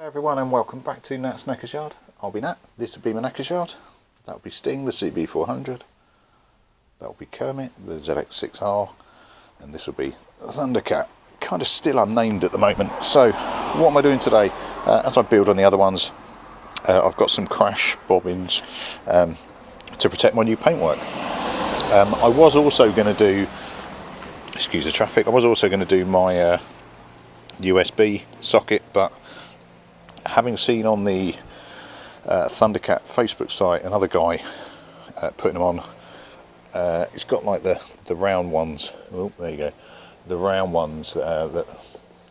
Everyone, and welcome back to Nat's Knackers Yard. I'll be Nat, this will be my Knackers Yard, that will be Sting, the CB400, that will be Kermit, the ZX6R, and this will be Thundercat, kind of still unnamed at the moment. So what am I doing today? As I build on the other ones, I've got some crash bobbins to protect my new paintwork. I was also going to do, excuse the traffic, I was also going to do my USB socket, but having seen on the Thundercat Facebook site another guy putting them on, it's got like the round ones, oh there you go, the round ones that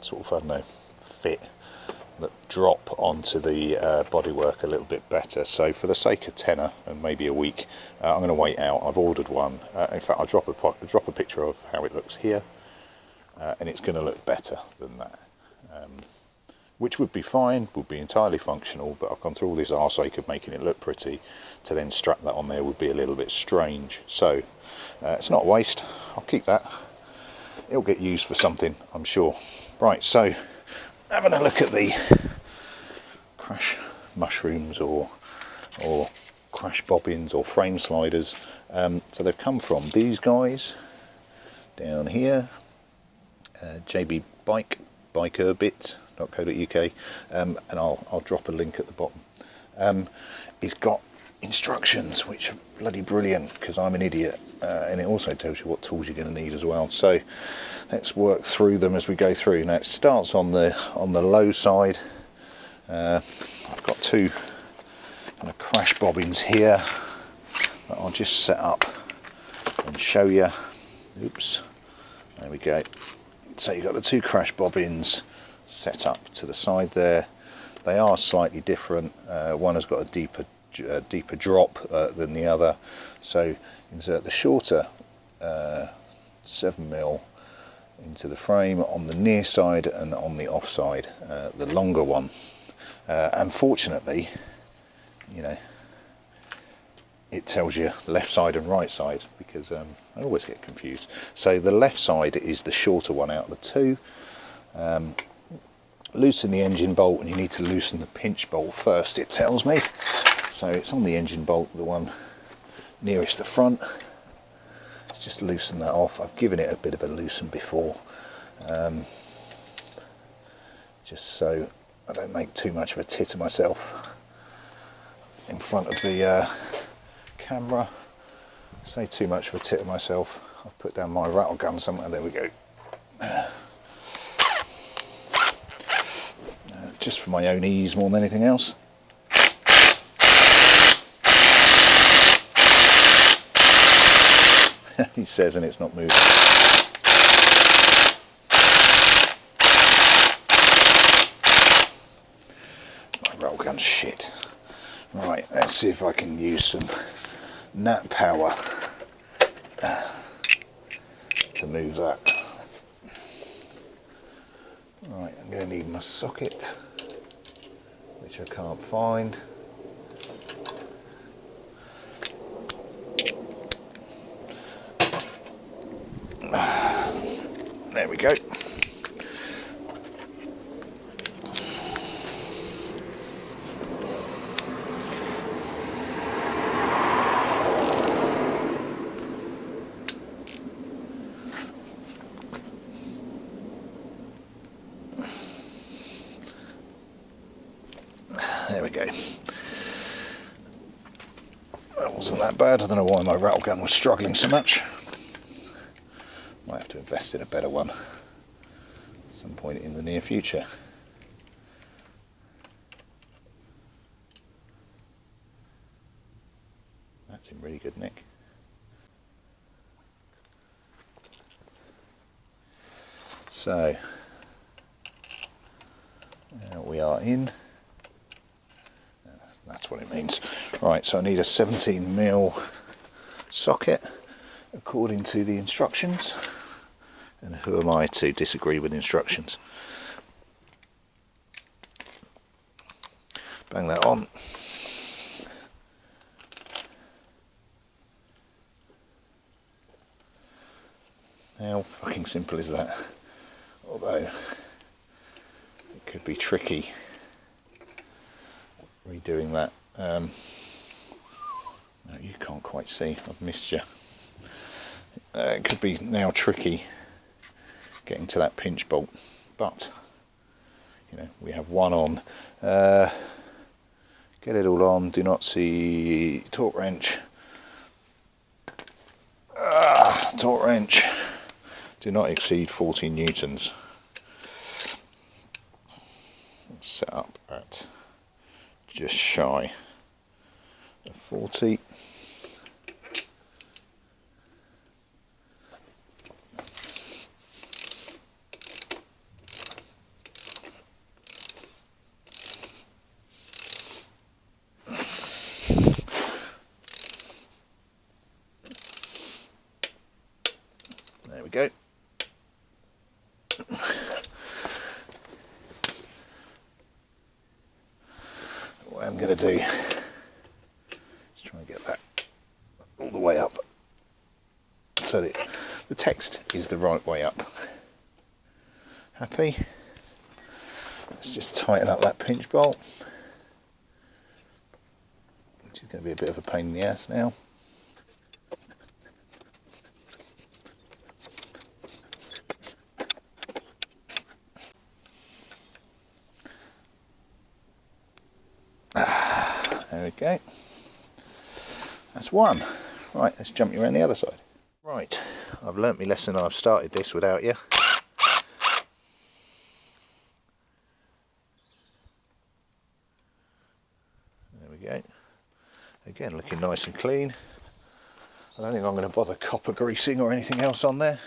sort of, I don't know, fit, that drop onto the bodywork a little bit better. So for the sake of tenner and maybe a week, I'm going to wait out. I've ordered one. In fact, I'll drop a picture of how it looks here, and it's going to look better than that. Which would be fine, would be entirely functional, but I've gone through all this arsake of making it look pretty. To then strap that on there would be a little bit strange. So it's not a waste, I'll keep that. It'll get used for something, I'm sure. Right, so having a look at the crash mushrooms or crash bobbins or frame sliders. So they've come from these guys down here, JB Bikerbit.co.uk, and I'll drop a link at the bottom. It's got instructions which are bloody brilliant, because I'm an idiot, and it also tells you what tools you're going to need as well. So let's work through them as we go through. Now it starts on the low side. I've got two kind of crash bobbins here that I'll just set up and show you. Oops, there we go. So you've got the two crash bobbins set up to the side there. They are slightly different. One has got a deeper drop than the other. So insert the shorter 7mm into the frame on the near side and on the off side, the longer one. Unfortunately, you know, it tells you left side and right side, because I always get confused. So the left side is the shorter one out of the two. Loosen the engine bolt, and you need to loosen the pinch bolt first, it tells me. So it's on the engine bolt, the one nearest the front. Let's just loosen that off. I've given it a bit of a loosen before, just so I don't make too much of a tit of myself in front of the camera. Say too much of a tit of myself, I'll put down my rattle gun somewhere. There we go. Just for my own ease more than anything else. He says, and it's not moving. My rattle gun's shit. Right, let's see if I can use some nat power to move that. Right, I'm going to need my socket, which I can't find. There we go. There we go. That wasn't that bad. I don't know why my rattle gun was struggling so much. Might have to invest in a better one at some point in the near future. That's in really good nick. So now we are in. That's what it means. Right, so I need a 17mm socket according to the instructions. And who am I to disagree with instructions? Bang that on. How fucking simple is that? Although it could be tricky redoing that. No, you can't quite see. I've missed you. It could be now tricky getting to that pinch bolt, but you know, we have one on. Get it all on. Do not see torque wrench. Torque wrench. Do not exceed 40 newtons. Set up at just shy of 40. There we go. What I'm going to do is try and get that all the way up so that the text is the right way up. Happy? Let's just tighten up that pinch bolt, which is going to be a bit of a pain in the ass now. There we go. That's one. Right, let's jump you around the other side. Right, I've learnt my lesson. I've started this without you. There we go. Again, looking nice and clean. I don't think I'm going to bother copper greasing or anything else on there.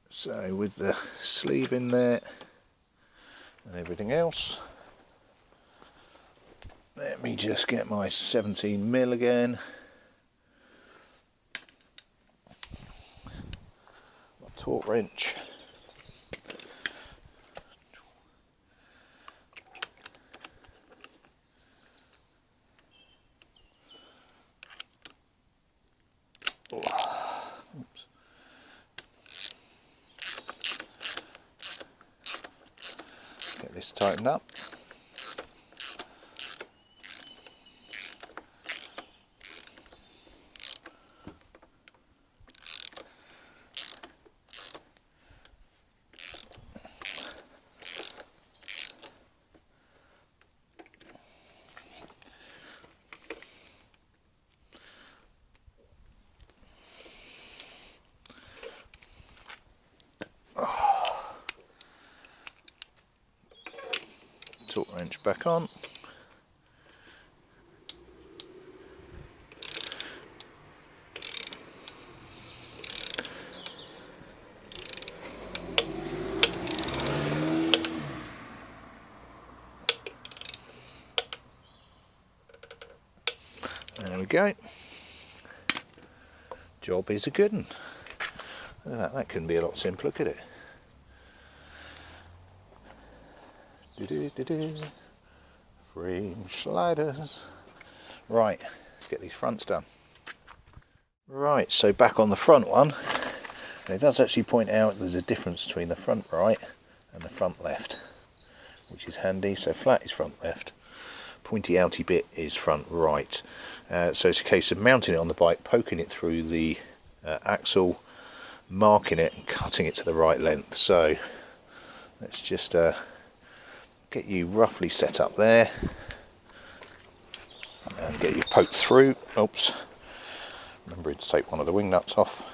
So with the sleeve in there and everything else, let me just get my 17mm again. My torque wrench. Oops. Get this tightened up. Torque wrench back on. There we go. Job is a good one. Look at that, that couldn't be a lot simpler, could it? Frame sliders. Right, let's get these fronts done. Right, so back on the front one, and it does actually point out there's a difference between the front right and the front left, which is handy. So flat is front left, pointy outy bit is front right. So it's a case of mounting it on the bike, poking it through the axle, marking it and cutting it to the right length. So let's just get you roughly set up there and get you poked through. Oops, remember to take one of the wing nuts off,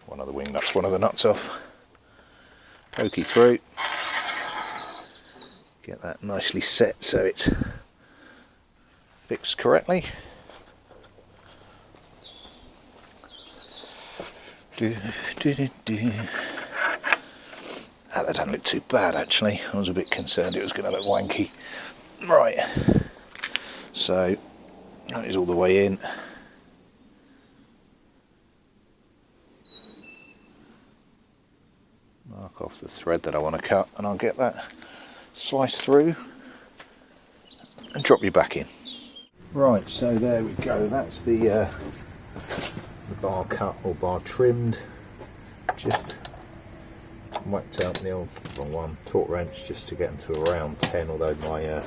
one of the nuts off, pokey through, get that nicely set so it's fixed correctly. Ah, that doesn't look too bad actually. I was a bit concerned it was going to look wanky. Right, so that is all the way in. Mark off the thread that I want to cut, and I'll get that sliced through and drop you back in. Right, so there we go. That's the bar cut or bar trimmed. Just whacked out the old wrong one torque wrench just to get them to around 10. Although my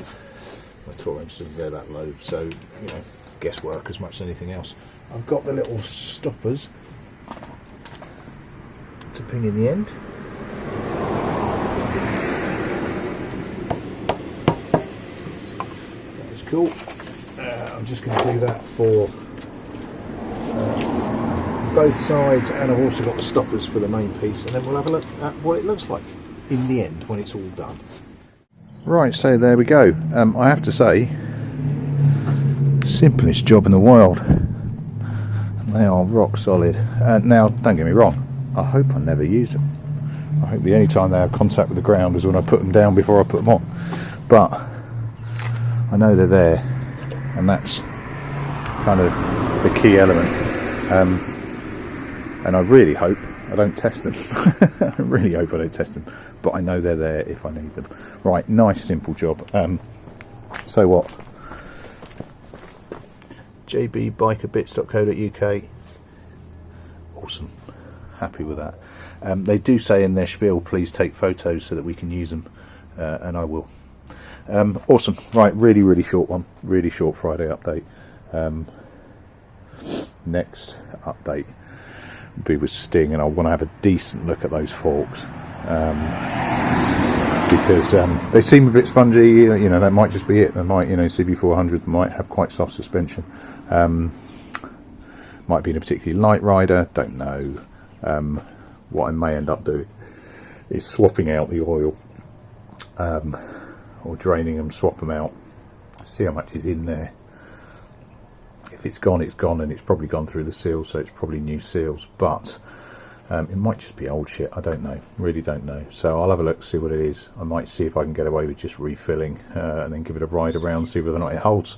torque wrench doesn't go that low, so you know, guesswork as much as anything else. I've got the little stoppers to ping in the end. That is cool. I'm just going to do that for both sides, and I've also got the stoppers for the main piece, and then we'll have a look at what it looks like in the end when it's all done. Right, so there we go. I have to say, simplest job in the world. They are rock solid. Now, don't get me wrong, I hope I never use them. I hope the only time they have contact with the ground is when I put them down before I put them on. But I know they're there, and that's kind of the key element. And I really hope I don't test them. I really hope I don't test them, but I know they're there if I need them. Right, nice simple job. So what? jbbikerBits.co.uk. Awesome, happy with that. They do say in their spiel, please take photos so that we can use them, and I will. Awesome. Right, really short one, really short Friday update. Next update will be with Sting, and I want to have a decent look at those forks, because they seem a bit spongy. You know, that might just be it. They might, you know, CB400 might have quite soft suspension. Might be in a particularly light rider, don't know. What I may end up doing is swapping out the oil, or draining them, swap them out, see how much is in there. If it's gone, it's gone, and it's probably gone through the seals, so it's probably new seals, but it might just be old shit. I don't know, really don't know. So I'll have a look, see what it is. I might see if I can get away with just refilling, and then give it a ride around, see whether or not it holds.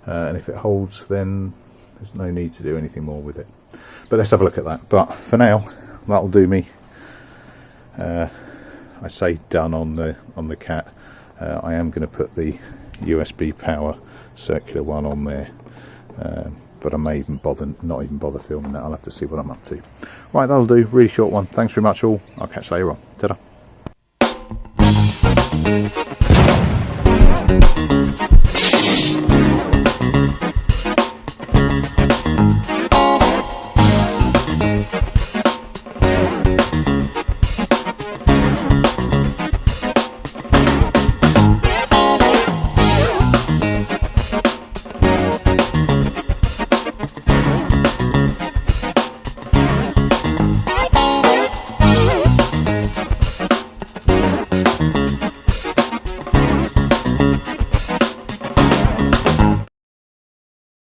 And if it holds, then there's no need to do anything more with it. But let's have a look at that. But for now, that'll do me. I say done on the Cat. I am going to put the USB power circular one on there, but I may even not even bother filming that. I'll have to see what I'm up to. Right, that'll do. Really short one. Thanks very much all. I'll catch you later on. Ta-da.